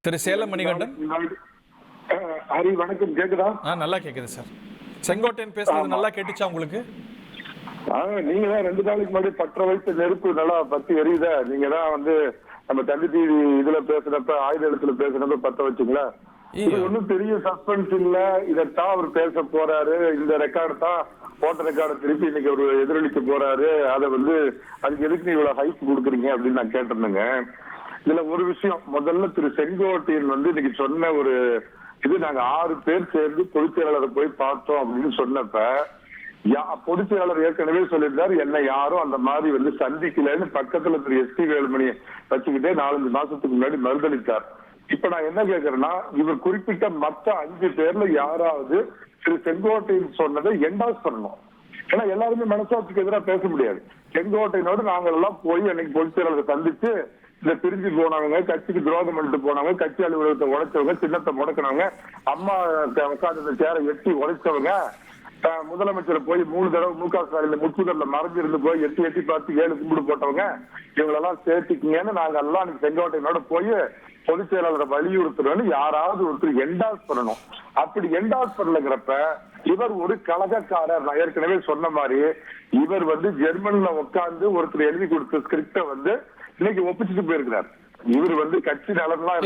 திரு சேலம் மணிகண்டன். ஹரி வணக்கம், கேக்குதா? நல்லா கேக்குது சார். செங்கோட்டையன் பேசுறது நல்லா கேட்டுச்சா உங்களுக்கு? நீங்க தான் 2 நாளைக்கு முன்னாடி பற்ற வைத்த நெருப்பு நல்லா பத்தி எரியுத. நீங்க தான் நம்ம தந்தி டிவி இதுல பேசுறப்ப, ஆயுத எழுத்துல பேசுறப்ப பத்த வச்சுங்களா? இது ஒன்னும் பெரிய சஸ்பென்ஸ் இல்ல. இதைத்தான் அவர் பேச போறாரு. இந்த ரெக்கார்டு தான் போட்ட ரெக்கார்டு திருப்பி இன்னைக்கு ஒரு எதிரொலிக்க போறாரு. அதை அதுக்கு எதுக்கு நீ இவ்வளவு ஹைப் கொடுக்குறீங்க அப்படின்னு நான் கேட்டிருந்தேங்க. இதுல ஒரு விஷயம், முதல்ல திரு செங்கோட்டையன் இன்னைக்கு சொன்ன ஒரு இது, நாங்க 6 பேர் சேர்ந்து பொதுச் செயலாளரை போய் பார்த்தோம் அப்படின்னு சொன்னப்ப, பொதுச் செயலாளர் ஏற்கனவே சொல்லியிருந்தாரு, என்ன யாரும் அந்த மாதிரி சந்திக்கலன்னு பக்கத்துல திரு எஸ் டி வேலுமணியை வச்சுக்கிட்டே 4-5 மாசத்துக்கு முன்னாடி மறுதளித்தார். இப்ப நான் என்ன கேக்குறேன்னா, இவர் குறிப்பிட்ட மற்ற 5 பேர்ல யாராவது திரு செங்கோட்டையன் சொன்னதை என்டாஸ் பண்ணணும். ஏன்னா எல்லாருமே மனசாட்சிக்கு எதிராக பேச முடியாது. செங்கோட்டையனோடு நாங்கள் எல்லாம் போய் அன்னைக்கு பொதுச் செயலாளரை சந்திச்சு, இந்த பிரிஞ்சு போனவங்க, கட்சிக்கு துரோகம் பண்ணிட்டு போனவங்க, கட்சி அலுவலகத்தை உடைச்சவங்க, சின்னத்தை முடக்கினவங்க, அம்மா உட்காந்து சேரை எட்டி உடைச்சவங்க, முதலமைச்சரை போய் 3 தடவை மு.க. ஸ்டாலின் முற்றுதல்ல மறைஞ்சிருந்து போய் எட்டி பார்த்து 7 கும்பிடு போட்டவங்க, இவங்களெல்லாம் சேர்த்துக்கிங்கன்னு நாங்க எல்லாம் செங்கோட்டையனோட போய் பொதுச் செயலாளரை வலியுறுத்துறோம்னு யாராவது ஒருத்தர் என்டாஸ் பண்ணணும். அப்படி என்டாஸ் பண்ணலங்கிறப்ப இவர் ஒரு கழகக்காரர். நான் ஏற்கனவே சொன்ன மாதிரி இவர் ஜெர்மன்ல உட்கார்ந்து ஒருத்தர் எழுதி கொடுத்த ஸ்கிரிப்ட இன்னைக்கு ஒப்பிச்சுட்டு போயிருக்கிறார். இவர் கட்சி நலன்லாம்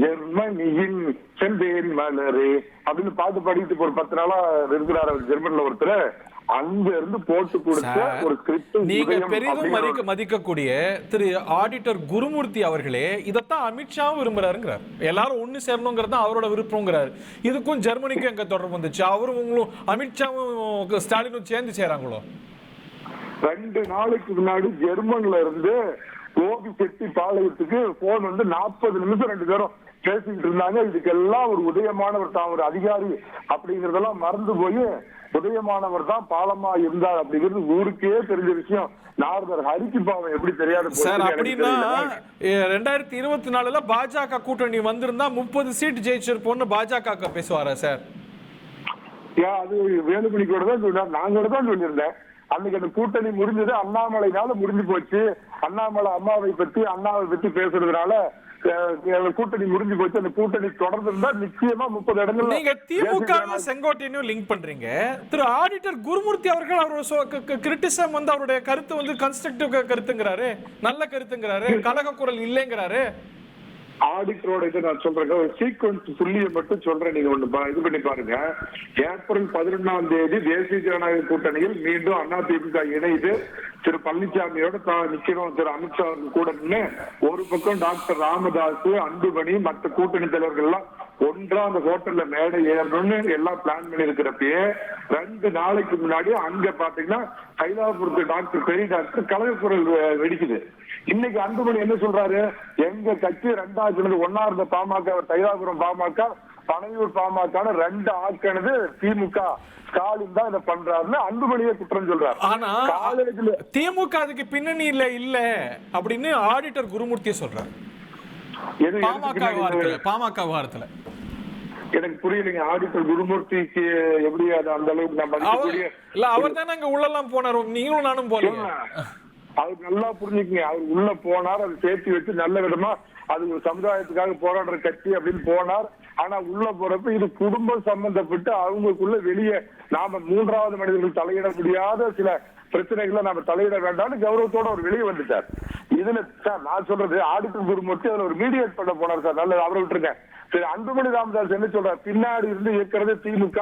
ஜெர்மனியின் செந்தேன் மலரே அப்படின்னு பாட்டு பாடிட்டு ஒரு 10 நாளா இருக்கிறார் ஜெர்மன்ல ஒருத்தர். அங்க இருந்து போட்டு கொடுத்த ஒரு ஸ்கிரிப்ட். நீங்க பெரிதும் மதிக்கக்கூடிய திரு ஆடிட்டர் குருமூர்த்தி அவர்களே இதத்தான் அமித்ஷாவும் விரும்புறாருங்கிறார். எல்லாரும் ஒண்ணு சேரணுங்கிறது அவரோட விருப்பங்கிறார். இதுக்கும் ஜெர்மனிக்கும் எங்க தொடர்பு வந்துச்சு? அவரும் உங்களும் அமித்ஷாவும் ஸ்டாலினும் சேர்ந்து சேராங்களோ? 2 நாளைக்கு முன்னாடி ஜெர்மன்ல இருந்து கோபி செட்டி பாளையத்துக்கு போன் 40 நிமிஷம் 2 பேரும் பேசிக்கிட்டு இருந்தாங்க. இதுக்கெல்லாம் ஒரு உதயமானவர் தான், ஒரு அதிகாரி அப்படிங்கறதெல்லாம் மறந்து போய் உதயமானவர் தான் பாலமா இருந்தார் அப்படிங்கிறது ஊருக்கே தெரிஞ்ச விஷயம். நாரதர் ஹரிக்கு பாவம் எப்படி தெரியாது சார்? அப்படின்னா 2024 பாஜக கூட்டணி வந்திருந்தா 30 சீட் ஜெயிச்சிருப்போம்னு பாஜக பேசுவாரா சார்? அது வேலுமணி கூட தான் சொன்னார், நான் கூட தான் சொல்லியிருந்தேன். அன்னைக்கு அந்த கூட்டணி முடிஞ்சது அண்ணாமலைனால முடிஞ்சு போச்சு. அண்ணாமலை அம்மாவை பத்தி பேசுறதுனால கூட்டணி முடிஞ்சு போச்சு. அந்த கூட்டணி தொடர்ந்து இருந்தா நிச்சயமா 30 இடங்கள். நீங்க திமுக செங்கோட்டையனும் லிங்க் பண்றீங்க. திரு ஆடிட்டர் குருமூர்த்தி அவர்கள் அவரோட கிரிட்டிசம் அவருடைய கருத்து கன்ஸ்ட்ரக்டிவ் கருத்துங்கிறாரு, நல்ல கருத்துங்கிறாரு, கலக குரல் இல்லைங்கிறாரு. ஆடிட்டரோட இதை நான் சொல்றேன், ஒரு சீக்வன்ஸ் புள்ளியை மட்டும் சொல்றேன். நீங்க இது பண்ணி பாருங்க. ஏப்ரல் 11ஆம் தேதி தேசிய ஜனநாயக கூட்டணியில் மீண்டும் அதிமுக இணைந்து திரு பழனிசாமியோட நிக்கணும், திரு அமித்ஷா கூட நின்று ஒரு பக்கம் டாக்டர் ராமதாஸ், அன்புமணி, மற்ற கூட்டணி தலைவர்கள் எல்லாம் ஒன்றா அந்த ஹோட்டல்ல மேடை ஏறணும்னு எல்லாம் பிளான் பண்ணி இருக்கிறப்பயே 2 நாளைக்கு முன்னாடி அங்க பாத்தீங்கன்னா கைலாபுரத்து டாக்டர் பெரிய டாக்டர் கலக குரல் வெடிக்குது. இன்னைக்கு அன்புமணி என்ன சொல்றாரு? எங்க கட்சி 2 ஒன்னா இருந்த பாமக, தைலாபுரம் பாமக, பனையூர் பாமக 2 ஆக்கினது திமுக, ஸ்டாலின் தான் இதை பண்றாருன்னு அன்புமணியே குற்றம் சொல்றாரு. ஆனா திமுக அதுக்கு பின்னணி இல்ல அப்படின்னு ஆடிட்டர் குருமூர்த்தியே சொல்றாரு. பாமக வாரத்துல எனக்கு புரியலைங்க. ஆடிட்டர் குருமூர்த்திக்கு எப்படி அது அந்த அளவுக்கு நான் மதிக்கக்கூடிய இல்ல, அவர் தானே அங்க உள்ளெல்லாம் போனாரு, நீங்களும் நானும் போல. அவர் நல்லா புரிஞ்சுக்கங்க. அவர் உள்ள போனார், அதை சேர்த்து வச்சு நல்ல விதமா அது ஒரு சமுதாயத்துக்காக போராடுற கட்சி அப்படின்னு போனார். ஆனா உள்ள போறப்ப இது குடும்பம் சம்பந்தப்பட்டு அவங்களுக்குள்ள வெளியே நாம 3வது மனிதர்கள் தலையிட முடியாத சில பிரச்சனைகளை நாம தலையிட வேண்டாம்னு கௌரவத்தோட அவர் வெளியே வந்துட்டார். இதுல சார் நான் சொல்றது, ஆடிட்டர் குருமூர்த்தி அதுல ஒரு மீடியேட் பண்ண போனார் சார். நல்லது, அவரை விட்டுருக்கேன். சரி, அன்புமணி ராமதாஸ் என்ன சொல்றாரு? பின்னாடி இருந்து இயக்கிறது திமுக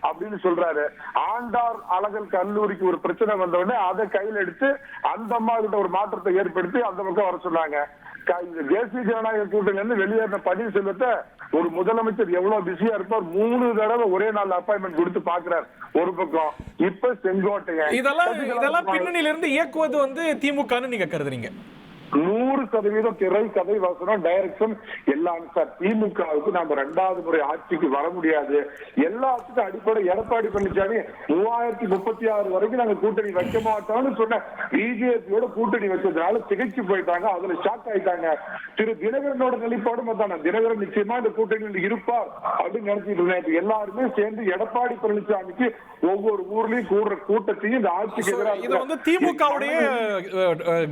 அப்படின்னு சொல்றாரு. ஆண்டார் அழகல் கல்லூரிக்கு ஒரு பிரச்சனை வந்த உடனே அதை கையில் எடுத்து அந்த அம்மா கிட்ட ஒரு மாற்றத்தை ஏற்படுத்தி அந்த பக்கம் வர சொன்னாங்க. தேசிய ஜனநாயக கூட்டணி வெளியேறின பன்னீர்செல்வத்தை ஒரு முதலமைச்சர் எவ்வளவு பிஸியா இருப்பார், 3 தடவை ஒரே நாள் அப்பாயின்மெண்ட் கொடுத்து பாக்குறாரு ஒரு பக்கம். இப்ப செங்கோட்டையன் இதெல்லாம் பின்னணியில இருந்து இயக்குவது திமுகன்னு நீங்க கருதுறீங்க? 100% திரை, கதை, வசனம், டைரக்ஷன் எல்லாம் சார். திமுகவுக்கு நாம 2வது முறை ஆட்சிக்கு வர முடியாது. எல்லாத்துக்கும் அடிப்படை எடப்பாடி பழனிசாமி 3036 வரைக்கும் நாங்க கூட்டணி வைக்க மாட்டோம்னு சொன்ன பிஜேபியோட கூட்டணி வச்சதுனால திகைச்சு போயிட்டாங்க. அதுல ஷாக் ஆயிட்டாங்க. திரு தினகரனோட நிலைப்பாடும் அதான. தினகரன் நிச்சயமா இந்த கூட்டணியில் இருப்பார் அப்படின்னு நினைச்சிட்டு இருந்தேன். எல்லாருமே சேர்ந்து எடப்பாடி பழனிசாமிக்கு ஒவ்வொரு ஊர்லயும் கூடுற கூட்டத்தையும் இந்த ஆட்சிக்கு எதிராக திமுகவுடைய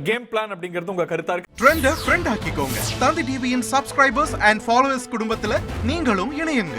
கேம் பிளான் அப்படிங்கிறது உங்க கருத்தா இருக்கு. ட்ரெண்ட ஃப்ரெண்ட் ஆக்கிக்கோங்க. தந்தி டிவியின் சப்ஸ்கிரைபர்ஸ் அண்ட் ஃபாலோவர்ஸ் குடும்பத்துல நீங்களும் இணையுங்க.